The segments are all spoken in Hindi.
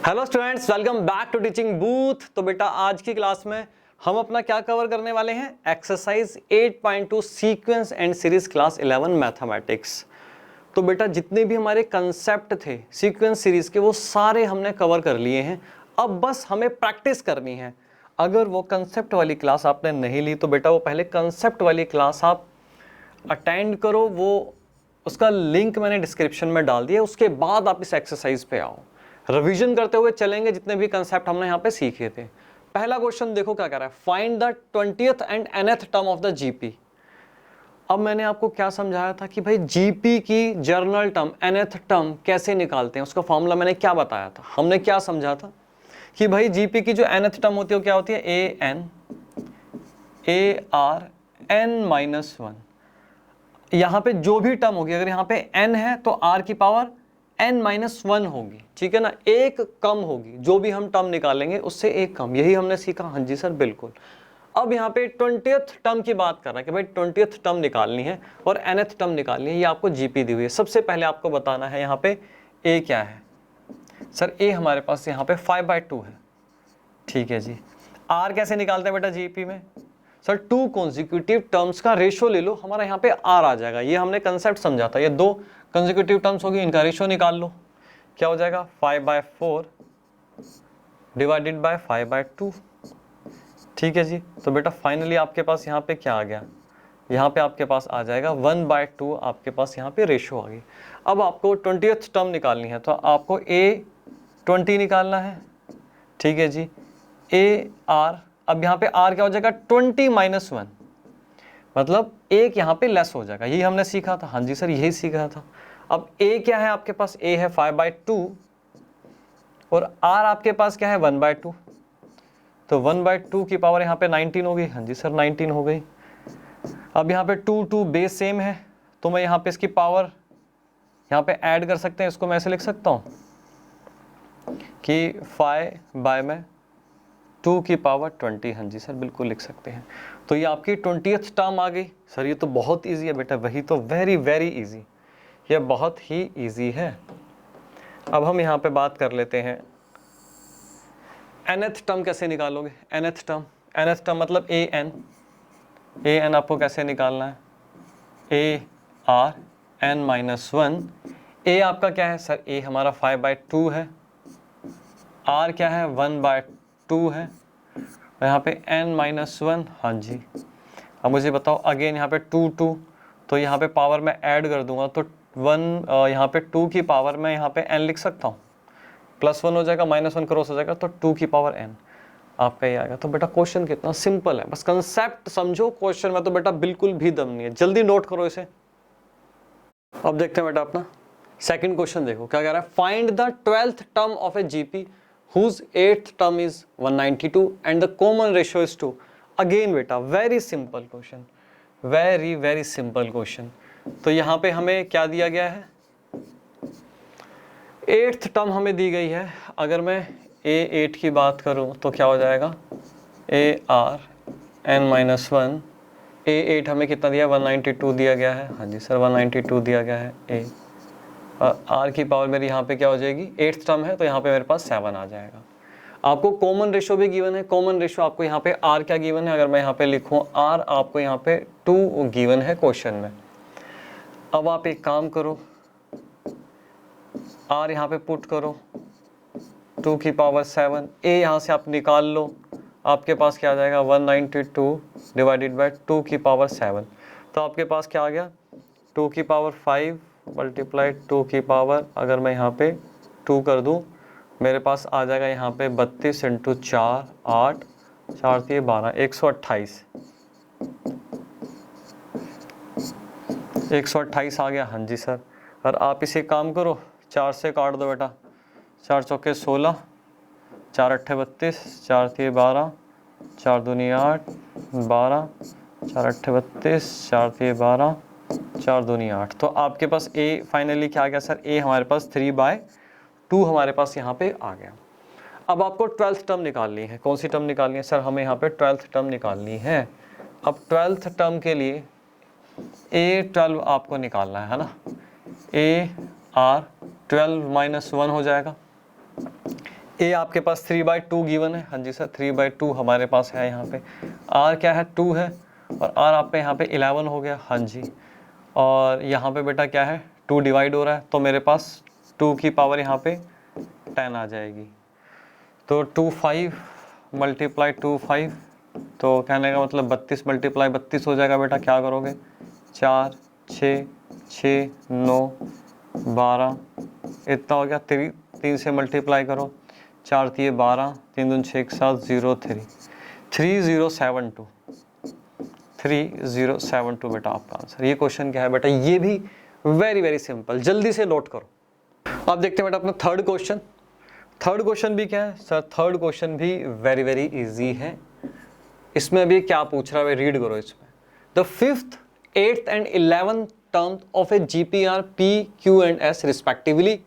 Hello students, welcome back to Teaching Booth. तो बेटा आज की क्लास में हम अपना क्या कवर करने वाले हैं? Exercise 8.2 sequence and series class 11 mathematics. तो बेटा जितने भी हमारे कंसेप्ट थे सीक्वेंस सीरीज के वो सारे हमने कवर कर लिए हैं। अब बस हमें प्रैक्टिस करनी है। अगर वो कंसेप्ट वाली क्लास आपने नहीं ली तो बेटा वो पहले कंसेप्ट वाली क्लास आप अटेंड करो। वो उसका लिंक मैंने डिस्क्रिप्शन में डाल दिया। उसके बाद आप इस एक्सरसाइज पे आओ। रिवीजन करते हुए चलेंगे जितने भी कंसेप्ट हमने यहाँ पे सीखे थे। पहला क्वेश्चन देखो क्या कह रहा है, find the 20th and nth term of the GP. अब मैंने आपको क्या समझाया था कि भाई जीपी की जर्नल टर्म nth टर्म कैसे निकालते हैं, उसका फॉर्मूला मैंने क्या बताया था। हमने क्या समझा था कि भाई जीपी की जो nth टर्म होती है वो क्या होती है, a n a r n minus one. यहाँ पे जो भी टर्म होगी, अगर यहाँ पे n है तो r की पावर n माइनस वन होगी, ठीक है ना। एक कम होगी, जो भी हम टर्म निकालेंगे उससे एक कम। यही हमने सीखा। हाँ जी सर, बिल्कुल। अब यहाँ पे 20th टर्म की बात कर रहा है कि भाई 20th टर्म निकालनी है और nth टर्म निकालनी है। ये आपको जीपी दी हुई है। सबसे पहले आपको बताना है यहाँ पे a क्या है। सर a हमारे पास यहाँ पे 5/2 है, ठीक है जी। r कैसे निकालते हैं बेटा जीपी में? सर टू कॉन्जिक्यूटिव टर्म्स का रेशो ले लो, हमारा यहाँ पे आर आ जाएगा। ये हमने कंसेप्ट समझा था। ये दो कॉन्जिक्यूटिव टर्म्स होगी, इनका रेशो निकाल लो। क्या हो जाएगा? 5/4 डिवाइडेड बाय 5/2, ठीक है जी। तो बेटा फाइनली आपके पास यहाँ पे क्या आ गया? यहाँ पे आपके पास आ जाएगा 1/2। आपके पास यहाँ पे रेशो आ गई। अब आपको 20th टर्म निकालनी है तो आपको A20 निकालना है, ठीक है जी। AR, अब यहाँ पे R क्या हो जाएगा? 20-1, मतलब एक यहाँ पे लेस हो जाएगा। यही हमने सीखा था। हाँ जी सर, यही सीखा था। अब A क्या है आपके पास? A है 5/2 और R आपके पास क्या है? 1/2। तो 1/2 की पावर यहाँ पे 19 हो गई। हाँ जी सर, 19 हो गई। अब यहाँ पे 2 बेस सेम है तो मैं यहाँ पे इसकी पावर यहाँ पे ऐड कर सकते हैं। इसको मैं ऐसे लिख सकता हूँ कि 5/2 की पावर 20। हाँ जी सर, बिल्कुल लिख सकते हैं। तो ये आपकी 20th टर्म आ गई। सर ये तो बहुत इजी है बेटा। वही तो, वेरी वेरी इजी। ये बहुत ही इजी है। अब हम यहाँ पे बात कर लेते हैं nth टर्म कैसे निकालोगे। nth टर्म मतलब an आपको कैसे निकालना है? AR n-1। a आपका क्या है सर? a हमारा 5/2 है, r क्या है? 1/2 है, और यहाँ पे n-1। हाँ जी। अब मुझे बताओ अगेन यहाँ पे 2 तो यहाँ पे पावर मैं ऐड कर दूंगा तो 1, यहाँ पे 2 की पावर मैं यहाँ पे n लिख सकता हूँ। +1 हो जाएगा, -1 क्रॉस हो जाएगा तो 2 की पावर n आपका ये आएगा। तो बेटा क्वेश्चन कितना सिंपल है, बस कंसेप्ट समझो। क्वेश्चन में तो बेटा बिल्कुल भी दम नहीं है, जल्दी नोट करो इसे। अब देखते हैं बेटा अपना सेकंड क्वेश्चन। देखो क्या कह रहा है, find the 12th term of a GP whose 8th term is 192 and the common ratio is 2। Again बेटा very simple question, very very simple question. तो यहाँ पे हमें क्या दिया गया है? 8th टर्म हमें दी गई है। अगर मैं A8 की बात करूं तो क्या हो जाएगा? AR n-1। A8 हमें कितना दिया? 192 दिया गया है। हाँ जी सर, 192 दिया गया है। A और R की पावर मेरी यहाँ पे क्या हो जाएगी? 8th टर्म है तो यहाँ पे मेरे पास 7 आ जाएगा। आपको कॉमन रेशो भी गिवन है। कॉमन रेशो आपको यहाँ पे R क्या गिवन है? अगर मैं यहाँ पे लिखूँ R, आपको यहाँ पे 2 गिवन है क्वेश्चन में। अब आप एक काम करो, R यहाँ पे पुट करो, 2 की पावर 7। A यहाँ से आप निकाल लो, आपके पास क्या आ जाएगा? 192 डिवाइडेड बाय 2 की पावर 7। तो आपके पास क्या आ गया? 2 की पावर 5 मल्टीप्लाइड 2 की पावर, अगर मैं यहाँ पे 2 कर दूँ, मेरे पास आ जाएगा यहाँ पे 32 × 4 8 4 3 12 128। 128 आ गया। हाँ जी सर। और आप इसे काम करो, 4 से काट दो बेटा। 4 चौके 16, 4 अट्ठे 32, 4 3 12, 4 दूनी 8 12, 4 अट्ठे 32, 4 3 12, 4 दूनी 8। तो आपके पास A फाइनली क्या आ गया सर? A हमारे पास 3/2 हमारे पास यहाँ पे आ गया। अब आपको 12th टर्म निकालनी है। कौन सी टर्म निकालनी है सर? हमें यहाँ पे 12th टर्म निकालनी है। अब 12th टर्म के लिए A12 आपको निकालना है ना। AR 12 - 1 हो जाएगा। ए आपके पास 3/2 गिवन है, हाँ जी सर 3/2 हमारे पास है यहाँ पे। आर क्या है 2 है और आर आप पे यहाँ पे 11 हो गया, हाँ जी। और यहाँ पे बेटा क्या है 2 डिवाइड हो रहा है, तो मेरे पास 2 की पावर यहाँ पे 10 आ जाएगी। तो 2 5 मल्टीप्लाई 2 5, तो कहने का मतलब 32 मल्टीप्लाई 32 हो जाएगा बेटा। क्या करोगे 4 6 6 9 12 इतना हो गया। 3 से मल्टीप्लाई करो, 4 3 12 3 दूनी 6 1 7 0 3 3072 3072 बेटा आपका आंसर। ये क्वेश्चन क्या है बेटा, ये भी वेरी वेरी सिंपल, जल्दी से नोट करो। अब देखते हैं बेटा अपना थर्ड क्वेश्चन। थर्ड क्वेश्चन भी क्या है सर, थर्ड क्वेश्चन भी वेरी वेरी इजी है। इसमें अभी क्या पूछ रहा है रीड करो इसमें। The 5th 8th and 11th term of a GPR P Q and S respectively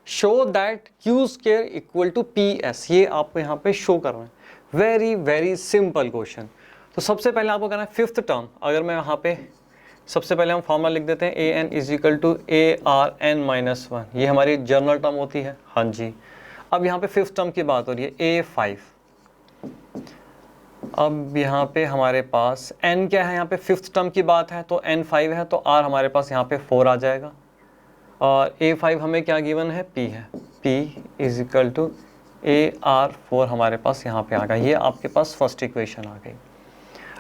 show that Q square equal to PS। ये आपको यहाँ पे शो करना है। Very very simple question. तो सबसे पहले आपको करना है 5th टर्म। अगर मैं यहाँ पे सबसे पहले हम फॉर्मूला लिख देते हैं AN is equal to ARN-1, ये हमारी जनरल टर्म होती है, हाँ जी। अब यहाँ पे 5th टर्म की बात हो रही है A5। अब यहाँ पे हमारे पास n क्या है, यहाँ पे 5th टर्म की बात है तो n 5 है, तो r हमारे पास यहाँ पे 4 आ जाएगा। और A5 हमें क्या गिवन है, P है, P is equal to AR4 हमारे पास यहाँ पे आ गया। ये आपके पास फर्स्ट इक्वेशन आ गई।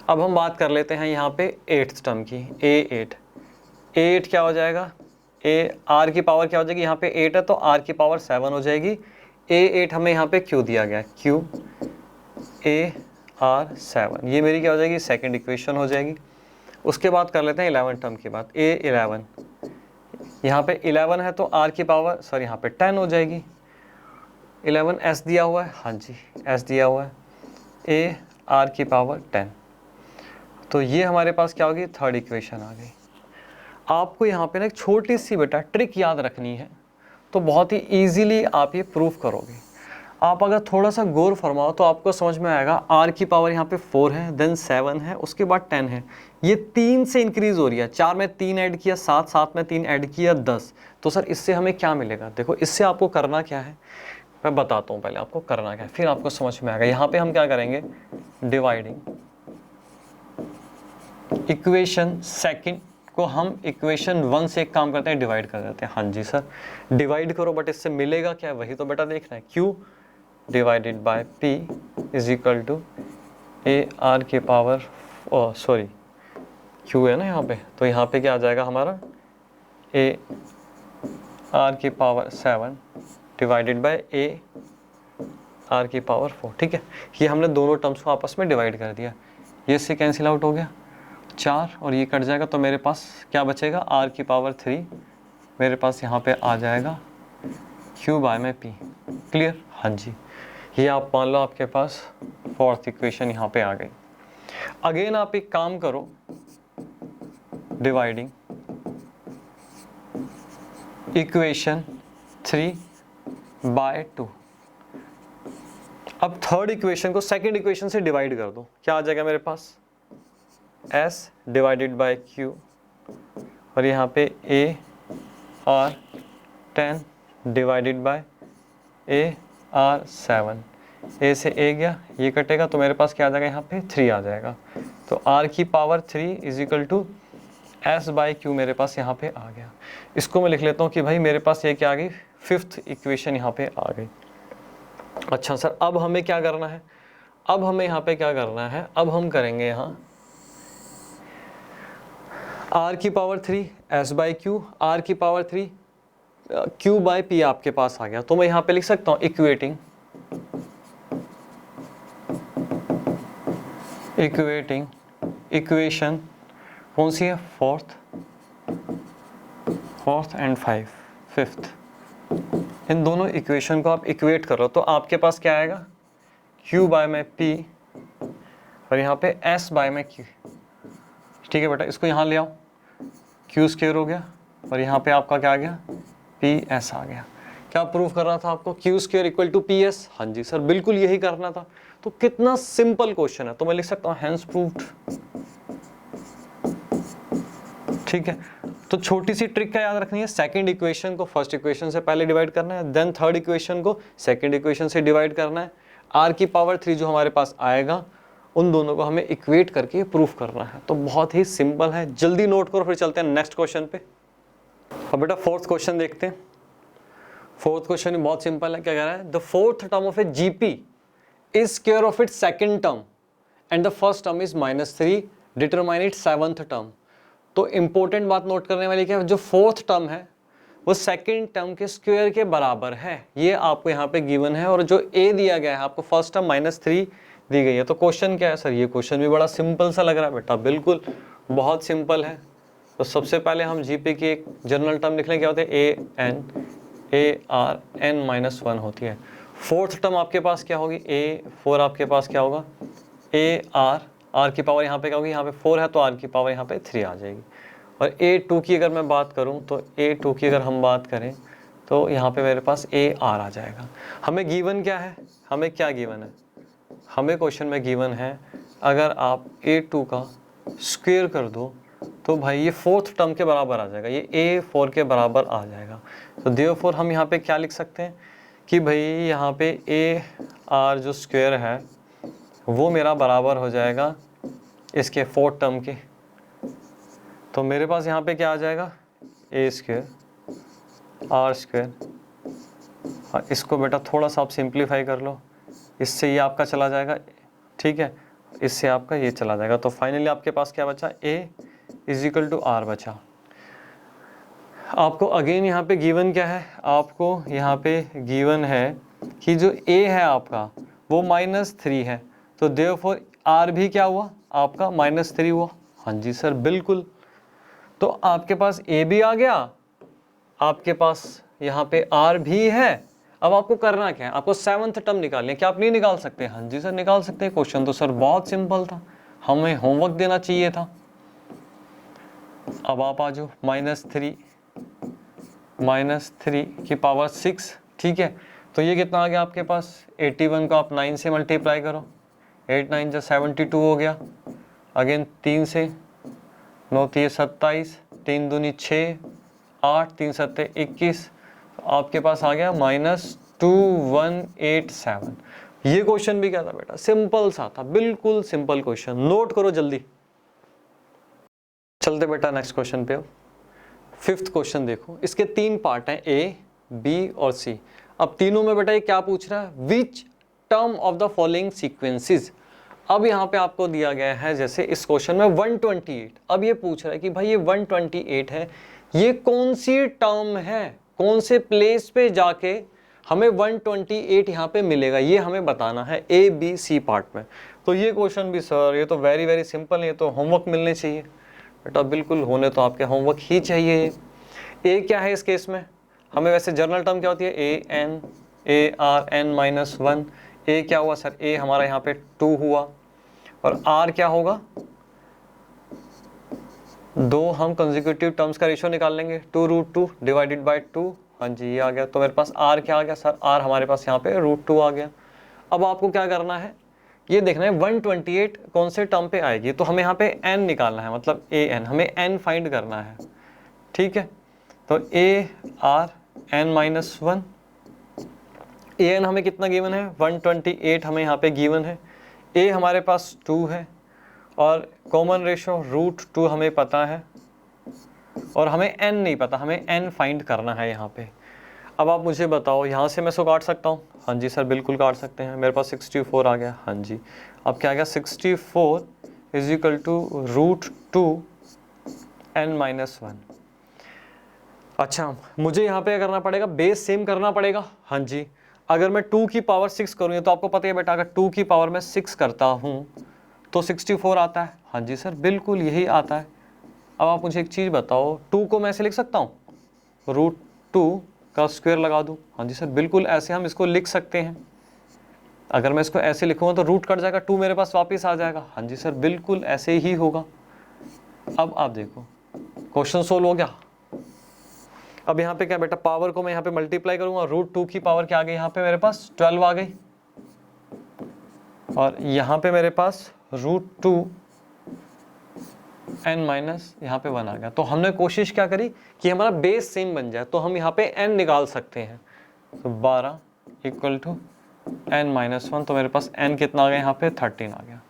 अब हम बात कर लेते हैं यहाँ पे 8th टर्म की, A8 क्या हो जाएगा, R की पावर क्या हो जाएगी, यहाँ पे 8 है तो R की पावर 7 हो जाएगी। A8 हमें यहाँ पे Q दिया गया है, Q AR7, ये मेरी क्या हो जाएगी, सेकंड इक्वेशन हो जाएगी। उसके बाद कर लेते हैं 11th टर्म की बात, A11, यहाँ पे 11 है तो R की पावर सॉरी यहाँ पे 10 हो जाएगी। 11 S दिया हुआ है, हाँ जी S दिया हुआ है, AR की पावर 10, तो ये हमारे पास क्या होगी, थर्ड इक्वेशन आ गई। आपको यहाँ पे ना एक छोटी सी बेटा ट्रिक याद रखनी है, तो बहुत ही इजीली आप ये प्रूफ करोगे। आप अगर थोड़ा सा गौर फरमाओ तो आपको समझ में आएगा। R की पावर यहाँ पे 4 है, देन 7 है, उसके बाद 10 है, ये 3 से इंक्रीज हो रही है। 4 में 3 ऐड किया 7, 7 में 3 ऐड किया 10। तो सर इससे हमें क्या मिलेगा, देखो इससे आपको करना क्या है मैं बताता हूँ, पहले आपको करना क्या है फिर आपको समझ में आएगा। यहाँ पे हम क्या करेंगे, डिवाइडिंग इक्वेशन सेकंड को हम इक्वेशन 1 से एक काम करते हैं, डिवाइड कर देते हैं। हाँ जी सर डिवाइड करो, बट इससे मिलेगा क्या, वही तो बेटा देखना है। Q divided by P is equal to AR की पावर सॉरी Q है ना यहाँ पे, तो यहाँ पे क्या आ जाएगा हमारा AR की पावर 7 डिवाइडेड बाय AR की पावर 4। ठीक है, ये हमने दोनों टर्म्स को आपस में डिवाइड कर दिया, ये इससे कैंसिल आउट हो गया 4 और ये कट जाएगा, तो मेरे पास क्या बचेगा, R की पावर 3 मेरे पास यहाँ पे आ जाएगा Q बाय में P। क्लियर, हाँ जी। ये आप मान लो आपके पास फोर्थ इक्वेशन यहाँ पे आ गई। अगेन आप एक काम करो, डिवाइडिंग इक्वेशन 3 बाय 2। अब थर्ड इक्वेशन को सेकंड इक्वेशन से डिवाइड कर दो, क्या आ जाएगा मेरे पास, S डिवाइडेड बाय Q और यहाँ पे AR10 divided by AR7। A से A गया, ये कटेगा तो मेरे पास क्या आ जाएगा, यहाँ पे 3 आ जाएगा। तो R की power 3 is equal to S by Q मेरे पास यहाँ पे आ गया। इसको मैं लिख लेता हूँ कि भाई मेरे पास ये क्या आ गई, फिफ्थ इक्वेशन यहाँ पे आ गई। अच्छा सर अब हमें क्या करना है, अब हमें यहाँ पे क्या करना है, अब हम करेंगे यहाँ R की power 3 S by Q, R की पावर 3 Q बाई P आपके पास आ गया। तो मैं यहाँ पे लिख सकता हूँ इक्वेटिंग इक्वेशन कौन सी है, फोर्थ एंड फिफ्थ, इन दोनों इक्वेशन को आप इक्वेट करो तो आपके पास क्या आएगा, Q बाय में P और यहाँ पे S बाय में Q। ठीक है बेटा, इसको यहाँ ले आओ, Q स्क्वायर हो गया और यहाँ पे आपका क्या आ गया, PS आ गया। क्या प्रूफ करना था आपको, Q square equal to PS। हाँ जी सर बिल्कुल यही करना था। तो कितना सिंपल क्वेश्चन है, तो मैं लिख सकता हूँ हैंस प्रूव्ड। ठीक है, तो छोटी सी ट्रिक क्या याद रखनी है, सेकंड इक्वेशन को फर्स्ट इक्वेशन से पहले डिवाइड करना है, देन थर्ड इक्वेशन को सेकंड इक्वेशन से डिवाइड करना है, r की पावर 3 जो हमारे पास आएगा उन दोनों को हमें इक्वेट करके प्रूफ करना है। तो बहुत ही सिंपल है, जल्दी नोट करो, फिर चलते हैं नेक्स्ट क्वेश्चन पे। अब बेटा फोर्थ क्वेश्चन देखते हैं। फोर्थ क्वेश्चन बहुत सिंपल है, क्या कह रहा है, the fourth term of a GP is square of its second term and the first term is -3, determine its seventh term. तो इंपॉर्टेंट बात नोट करने वाली क्या है, जो फोर्थ टर्म है वो सेकंड टर्म के स्क्वायर के बराबर है, ये आपको यहाँ पे गिवन है, और जो ए दिया गया है आपको फर्स्ट टर्म -3 दी गई है। तो क्वेश्चन क्या है सर, ये क्वेश्चन भी बड़ा सिंपल सा लग रहा है बेटा, बिल्कुल बहुत सिंपल है। तो सबसे पहले हम जीपी की एक जनरल टर्म लिख लें, क्या होते हैं, ए आर एन -1 होती है। फोर्थ टर्म आपके पास क्या होगी, A4 आपके पास क्या होगा, ए आर की पावर यहाँ पे क्या होगी, यहाँ पे 4 है तो आर की पावर यहाँ पे 3 आ जाएगी। और A2 की अगर मैं बात करूँ तो A2 की अगर हम बात करें तो यहाँ पे मेरे पास AR आ जाएगा। हमें गिवन क्या है, हमें क्या गिवन है, हमें क्वेश्चन में गिवन है अगर आप A2 का स्क्वायर कर दो तो भाई ये फोर्थ टर्म के बराबर आ जाएगा, ये A4 के बराबर आ जाएगा। तो देयरफॉर हम यहाँ पे क्या लिख सकते हैं कि भाई यहाँ पे AR जो स्क्वायर है वो मेरा बराबर हो जाएगा इसके फोर्थ टर्म के। तो मेरे पास यहाँ पे क्या आ जाएगा, A स्क्वायर आर स्क्वायर, इसको बेटा थोड़ा सा आप सिंप्लीफाई कर लो, इससे ये आपका चला जाएगा, ठीक है, इससे आपका ये चला जाएगा। तो फाइनली आपके पास क्या बचा, A is equal to R बचा। आपको अगेन यहाँ पे गिवन क्या है, आपको यहाँ पे गिवन है कि जो A है आपका वो -3 है, तो देयरफॉर R भी क्या हुआ आपका -3 हुआ। हाँ जी सर बिल्कुल। तो आपके पास A भी आ गया, आपके पास यहाँ पे R भी है। अब आपको करना क्या है, आपको सेवंथ टर्म निकालनी है, क्या आप नहीं निकाल सकते, हाँ जी सर निकाल सकते हैं। क्वेश्चन तो सर बहुत सिंपल था, हमें होमवर्क देना चाहिए था। अब आप आ जाओ -3 की पावर 6, ठीक है, तो ये कितना आ गया आपके पास, 81 को आप 9 से मल्टीप्लाई करो, 8 9 जा 72 हो गया, अगेन 3 से 9 3 27, 3 दूनी 6, 8 3 7 21, आपके पास आ गया -2187। ये क्वेश्चन भी क्या था बेटा, सिंपल सा था, बिल्कुल सिंपल क्वेश्चन, नोट करो जल्दी। चलते बेटा नेक्स्ट क्वेश्चन पे। फिफ्थ क्वेश्चन देखो, इसके 3 पार्ट हैं, A, B और C। अब तीनों में बेटा ये क्या पूछ रहा है, which term of the following sequences. अब यहाँ पे आपको दिया गया है, जैसे इस क्वेश्चन में 128, अब ये पूछ रहा है कि भाई ये 128 है, ये कौन सी टर्म है, कौन से प्लेस पे जाके हमें 128 यहाँ पे मिलेगा, ये हमें बताना है A, B, C पार्ट में। तो ये क्वेश्चन भी सर ये तो वेरी वेरी सिंपल है, ये तो होमवर्क मिलने चाहिए बेटा, बिल्कुल होने तो आपके होमवर्क ही चाहिए। ए क्या है इस केस में, हमें वैसे जर्नल टर्म क्या होती है, AN ए क्या हुआ सर, ए हमारा यहाँ पे 2 हुआ, और आर क्या होगा, 2 हम कंसेक्यूटिव टर्म्स का रेशियो निकाल लेंगे, 2√2 डिवाइडेड बाय 2, हाँ जी ये आ गया। तो मेरे पास आर क्या आ गया सर, आर हमारे पास यहाँ पे √2 आ गया। अब आपको क्या करना है, ये देखना है 128 कौन से टर्म पे आएगी, तो हमें यहाँ पे n निकालना है, मतलब an, हमें n फाइंड करना है, ठीक है। तो ARn-1, an हमें कितना गिवन है, 128 हमें यहाँ पे गिवन है, a हमारे पास 2 है, और कॉमन रेशो √2 हमें पता है, और हमें n नहीं पता, हमें n फाइंड करना है यहाँ पे। अब आप मुझे बताओ, यहाँ से मैं इसको काट सकता हूँ, हाँ जी सर बिल्कुल काट सकते हैं, मेरे पास 64 आ गया, हाँ जी। अब क्या आ गया, 64 इज इक्वल टू √2 n-1। अच्छा मुझे यहाँ पे क्या करना पड़ेगा, बेस सेम करना पड़ेगा, हाँ जी। अगर मैं 2 की पावर 6 करूँ, तो आपको पता है बेटा अगर 2 की पावर में 6 करता हूँ तो 64 आता है, हाँ जी सर बिल्कुल यही आता है। अब आप मुझे एक चीज़ बताओ, 2 को मैं ऐसे लिख सकता हूँ, √2 का स्क्वायर लगा दूं, हाँ जी सर बिल्कुल ऐसे हम इसको लिख सकते हैं। अगर मैं इसको ऐसे लिखूंगा तो रूट कट जाएगा, 2 मेरे पास वापस आ जाएगा, हाँ जी सर बिल्कुल ऐसे ही होगा। अब आप देखो क्वेश्चन सोल्व हो गया। अब यहाँ पे क्या बेटा, पावर को मैं यहाँ पे मल्टीप्लाई करूंगा, √2 की पावर क्या आ गई, यहाँ पे मेरे पास 12 आ गई, और यहाँ पे मेरे पास √2 n माइनस यहाँ पे 1 आ गया। तो हमने कोशिश क्या करी कि हमारा बेस सेम बन जाए, तो हम यहाँ पे n निकाल सकते हैं। तो 12 इक्वल टू n माइनस 1, तो मेरे पास n कितना आ गया यहाँ पे 13 आ गया।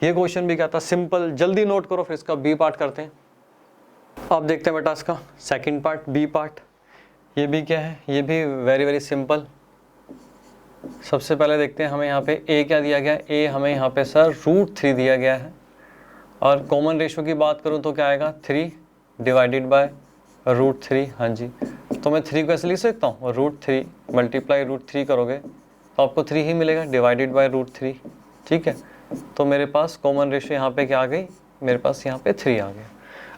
ये क्वेश्चन भी क्या था, सिंपल, जल्दी नोट करो, फिर इसका बी पार्ट करते हैं। अब देखते हैं बेटा इसका सेकंड पार्ट, बी पार्ट। ये भी क्या है, ये भी वेरी वेरी सिंपल। सबसे पहले देखते हैं हमें यहाँ पे a क्या दिया गया है, a हमें यहाँ पे सर √3 दिया गया है, और कॉमन रेशो की बात करूँ तो क्या आएगा 3 डिवाइडेड बाय √3। हाँ जी, तो मैं 3 को ऐसे लिख सकता हूँ, √3 मल्टीप्लाई √3 करोगे तो आपको 3 ही मिलेगा डिवाइडेड बाय √3। ठीक है, तो मेरे पास कॉमन रेशो यहाँ पे क्या आ गई, मेरे पास यहाँ पे 3 आ गया।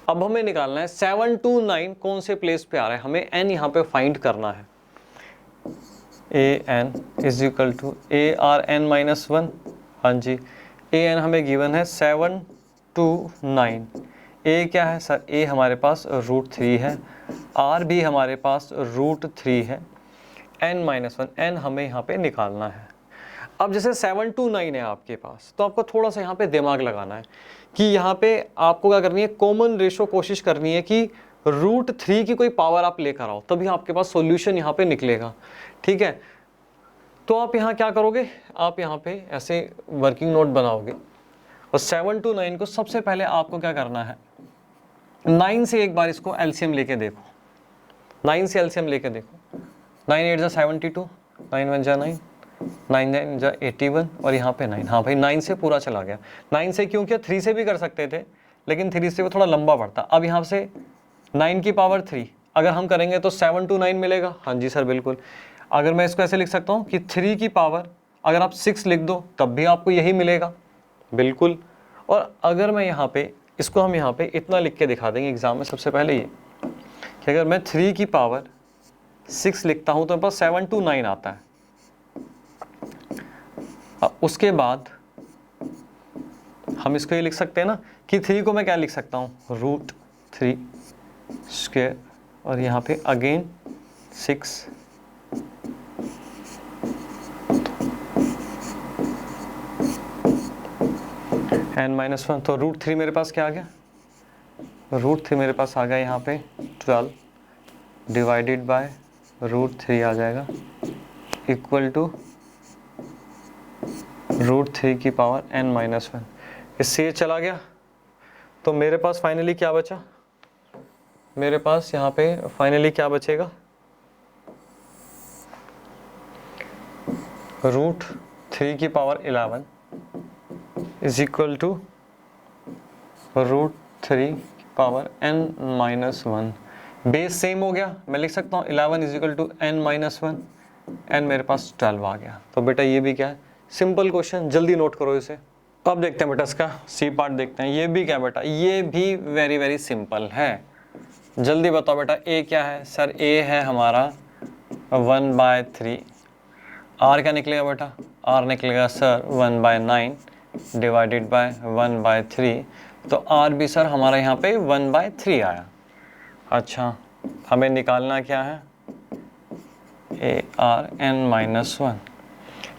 अब हमें निकालना है 7 to 9 कौन से प्लेस पे आ रहा है, हमें n यहाँ पे फाइंड करना है। an is equal to ARn-1। हाँ जी, an हमें गिवन है 7 to 9। a क्या है सर, a हमारे पास √3 है, r भी हमारे पास √3 है, n-1 n हमें यहाँ पे निकालना है। अब जैसे 7 to 9 है आपके पास, तो आपको थोड़ा सा यहाँ पे दिमाग लगाना है कि यहाँ पे आपको क्या करनी है, कॉमन रेशो कोशिश करनी है कि √3 की कोई पावर आप लेकर आओ, तभी आपके पास सॉल्यूशन यहाँ पे निकलेगा। ठीक है, तो आप यहाँ क्या करोगे, आप यहाँ पे ऐसे वर्किंग नोट बनाओगे, और 7 to 9 को सबसे पहले आपको क्या करना है, 9 से एक बार इसको एलसीएम लेके देखो, 9 से एलसीएम लेके देखो। 9 8 जा 72, 9 1 जा 9, 9 9 जा 81, और यहाँ पे 9। हाँ भाई 9 से पूरा चला गया। 9 से क्यों किया, 3 से भी कर सकते थे, लेकिन 3 से वो थोड़ा लंबा पड़ता। अब यहाँ से 9 की पावर 3 अगर हम करेंगे तो 7 to 9 मिलेगा। हाँ जी सर बिल्कुल। अगर मैं इसको ऐसे लिख सकता हूँ कि 3 की पावर अगर आप 6 लिख दो तब भी आपको यही मिलेगा, बिल्कुल। और अगर मैं यहाँ पे इसको हम यहाँ पे इतना लिख के दिखा देंगे एग्जाम में, सबसे पहले ये कि अगर मैं 3 की पावर 6 लिखता हूँ तो मेरे पास 7 to 9 आता है। उसके बाद हम इसको ये लिख सकते हैं ना कि 3 को मैं क्या लिख सकता हूँ, √3 स्क्वायर, और यहाँ पे अगेन 6, n-1, तो √3 मेरे पास क्या आ गया, √3 मेरे पास आ गया यहाँ पे 12 डिवाइडेड बाय √3 आ जाएगा, इक्वल टू √3 की पावर n-1। इससे ये चला गया, तो मेरे पास फाइनली क्या बचा, मेरे पास यहाँ पे फाइनली क्या बचेगा, √3 की पावर 11 इज इक्वल टू √3 की पावर n-1। बेस सेम हो गया, मैं लिख सकता हूँ 11 is equal to n-1, n मेरे पास 12 आ गया। तो बेटा ये भी क्या है, सिंपल क्वेश्चन, जल्दी नोट करो इसे। अब देखते हैं बेटा इसका सी पार्ट देखते हैं। ये भी क्या बेटा, ये भी वेरी वेरी सिंपल है। जल्दी बताओ बेटा, ए क्या है सर, ए है हमारा 1/3। आर क्या निकलेगा बेटा, आर निकलेगा सर 1/9 डिवाइडेड बाय 1/3। तो आर भी सर हमारा यहाँ पे 1/3 आया। अच्छा, हमें निकालना क्या है, ARn-1।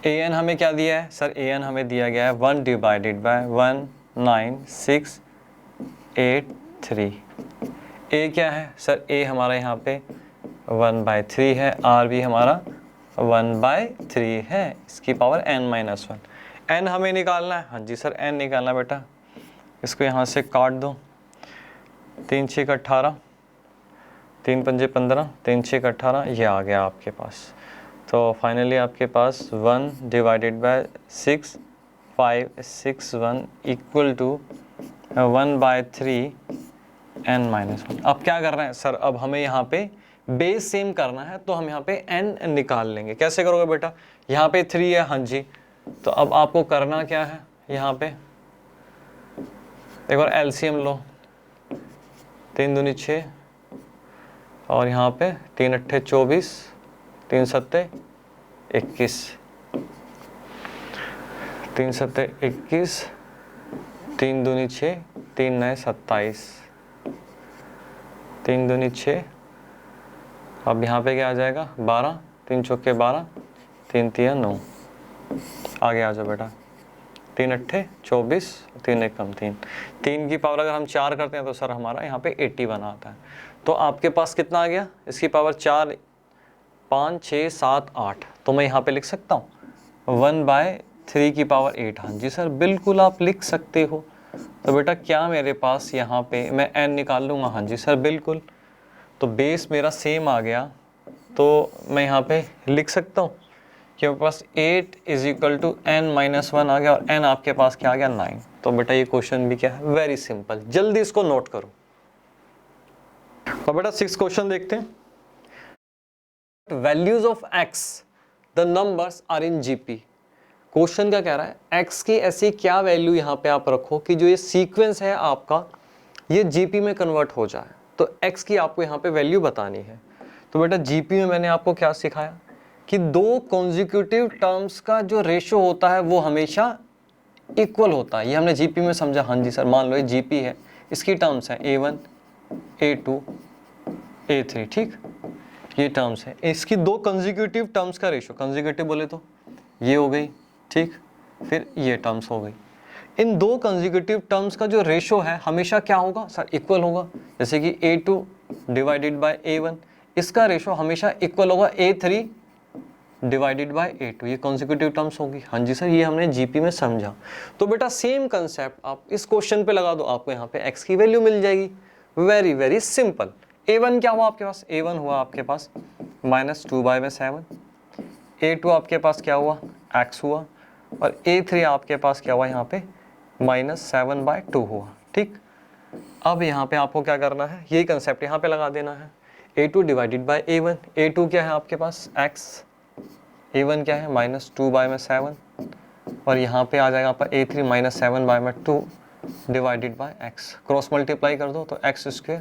an हमें क्या दिया है सर, an हमें दिया गया है 1 डिवाइडेड बाय 19683। a क्या है सर, a हमारा यहाँ पे 1/3 है, r भी हमारा 1/3 है, इसकी पावर n-1। n हमें निकालना है, हाँ जी सर n निकालना बेटा। इसको यहाँ से काट दो, 3 6 18, 3 5 15, 3 6 18, ये आ गया आपके पास। तो फाइनली आपके पास 1 divided by 6561 equal to 1/3 n-1। अब क्या कर रहे हैं सर, अब हमें यहाँ पे बेस सेम करना है, तो हम यहाँ पे n निकाल लेंगे। कैसे करोगे बेटा, यहाँ पे 3 है, हाँ जी, तो अब आपको करना क्या है, यहाँ पे एक बार एलसीएम लो, 3 दूनी 6, और यहाँ पे 3 8 24, 3 7 21, 3 7 21, 3 दूनी 6, 3 9 27, 3 दूनी 6। अब यहाँ पे क्या आ जाएगा 12, 3 चौके 12, 3 3 9। आगे आ जाओ बेटा, 3 अट्ठे 24, 3 एक कम 3, 3 की पावर अगर हम 4 करते हैं तो सर हमारा यहाँ पे 81 आता है। तो आपके पास कितना आ गया, इसकी पावर 4, 5, 6, 7, 8, तो मैं यहाँ पे लिख सकता हूँ 1/3 की पावर 8। हाँ जी सर बिल्कुल आप लिख सकते हो। तो बेटा क्या मेरे पास यहाँ पे मैं n निकाल लूँगा? हाँ जी सर बिल्कुल। तो बेस मेरा सेम आ गया, तो मैं यहाँ पे लिख सकता हूँ कि मेरे पास 8 = n-1 आ गया, और n आपके पास क्या आ गया 9। तो बेटा ये क्वेश्चन भी क्या है, वेरी सिंपल, जल्दी इसको नोट करो। और बेटा 6 क्वेश्चन देखते हैं। Values of x the numbers are in GP. Question क्या कह रहा है, x की ऐसी क्या वैल्यू यहाँ पे आप रखो कि जो ये सीक्वेंस है आपका ये जीपी में कन्वर्ट हो जाए। तो x की आपको यहाँ पे वैल्यू बतानी है। तो बेटा जीपी में मैंने आपको क्या सिखाया कि दो कॉन्जिक्यूटिव टर्म्स का जो रेशो होता है वो हमेशा इक्वल होता है। ये हमने जीपी में समझा। हाँ जी सर, मान लो ये जीपी है, इसकी टर्म्स है A1, A2, A3, ठीक, ये टर्म्स है। इसकी दो कंसेक्यूटिव टर्म्स का रेशो, कंसेक्यूटिव बोले तो ये हो गई, ठीक, फिर ये टर्म्स हो गई। इन दो कंसेक्यूटिव टर्म्स का जो रेशो है हमेशा क्या होगा सर, इक्वल होगा। जैसे कि A2 डिवाइडेड बाय A1, इसका रेशो हमेशा इक्वल होगा A3 डिवाइडेड बाय A2, ये कंसेक्यूटिव टर्म्स होगी। हाँ जी सर, ये हमने जीपी में समझा। तो बेटा सेम कंसेप्ट आप इस क्वेश्चन पे लगा दो, आपको यहाँ पे x की वैल्यू मिल जाएगी। Very very simple. A1 क्या हुआ आपके पास, A1 हुआ आपके पास -2/7, A2 आपके पास क्या हुआ, x हुआ, और A3 आपके पास क्या हुआ यहाँ पे -7/2 हुआ, ठीक। अब यहाँ पे आपको क्या करना है, यही कंसेप्ट यहाँ पे लगा देना है। A2 divided by A1, A2 क्या है आपके पास x, A1 क्या है -2/7, और यहाँ पे आ जाएगा आपका A3 -7/2 divided by x। Cross multiply कर दो तो x²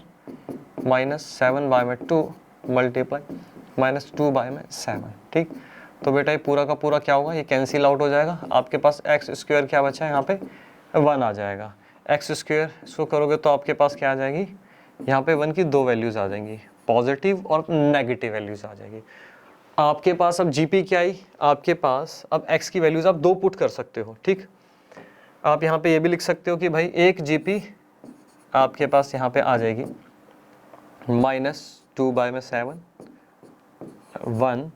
-7/2 मल्टीप्लाई -2/7, ठीक। तो बेटा ये पूरा का पूरा क्या होगा, ये कैंसिल आउट हो जाएगा। आपके पास x² क्या बचा है यहाँ पे 1 आ जाएगा। x² इसको करोगे तो आपके पास क्या आ जाएगी, यहाँ पे 1 की दो वैल्यूज आ जाएंगी, पॉजिटिव और नेगेटिव वैल्यूज आ जाएगी। आपके पास अब जीपी क्या आई, आपके पास अब x की वैल्यूज आप दो पुट कर सकते हो, ठीक। आप यहाँ पे ये भी लिख सकते हो कि भाई एक जीपी आपके पास यहाँ पे आ जाएगी -2/7, 1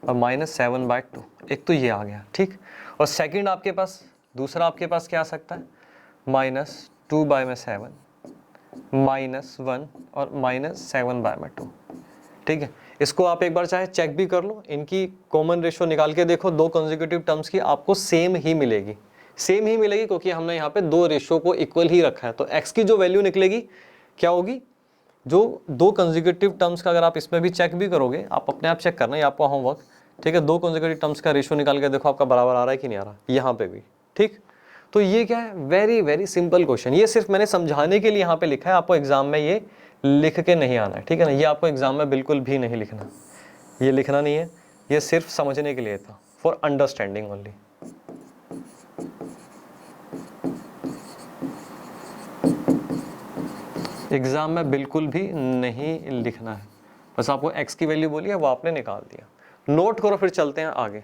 और -7/2, एक तो ये आ गया, ठीक। और सेकंड आपके पास, दूसरा आपके पास क्या आ सकता है -2/7, -1 और -7/2, ठीक है। इसको आप एक बार चाहे चेक भी कर लो, इनकी कॉमन रेशो निकाल के देखो, दो कंसेक्यूटिव टर्म्स की आपको सेम ही मिलेगी, सेम ही मिलेगी, क्योंकि हमने यहाँ पे दो रेशो को इक्वल ही रखा है। तो x की जो वैल्यू निकलेगी क्या होगी, जो दो कंसेक्यूटिव टर्म्स का अगर आप इसमें भी चेक भी करोगे, आप अपने आप चेक करना, ये आपका होमवर्क, ठीक है। दो कंसेक्यूटिव टर्म्स का रेशो निकाल के देखो आपका बराबर आ रहा है कि नहीं आ रहा, यहाँ पे भी, ठीक। तो ये क्या है, वेरी वेरी सिंपल क्वेश्चन। ये सिर्फ मैंने समझाने के लिए यहाँ पे लिखा है, आपको एग्जाम में ये लिख के नहीं आना है, ठीक है ना। ये आपको एग्जाम में बिल्कुल भी नहीं लिखना, ये लिखना नहीं है, ये सिर्फ समझने के लिए था, फॉर अंडरस्टैंडिंग ओनली। एग्जाम में बिल्कुल भी नहीं लिखना है, बस आपको x की वैल्यू बोली है वो आपने निकाल दिया। नोट करो, फिर चलते हैं आगे।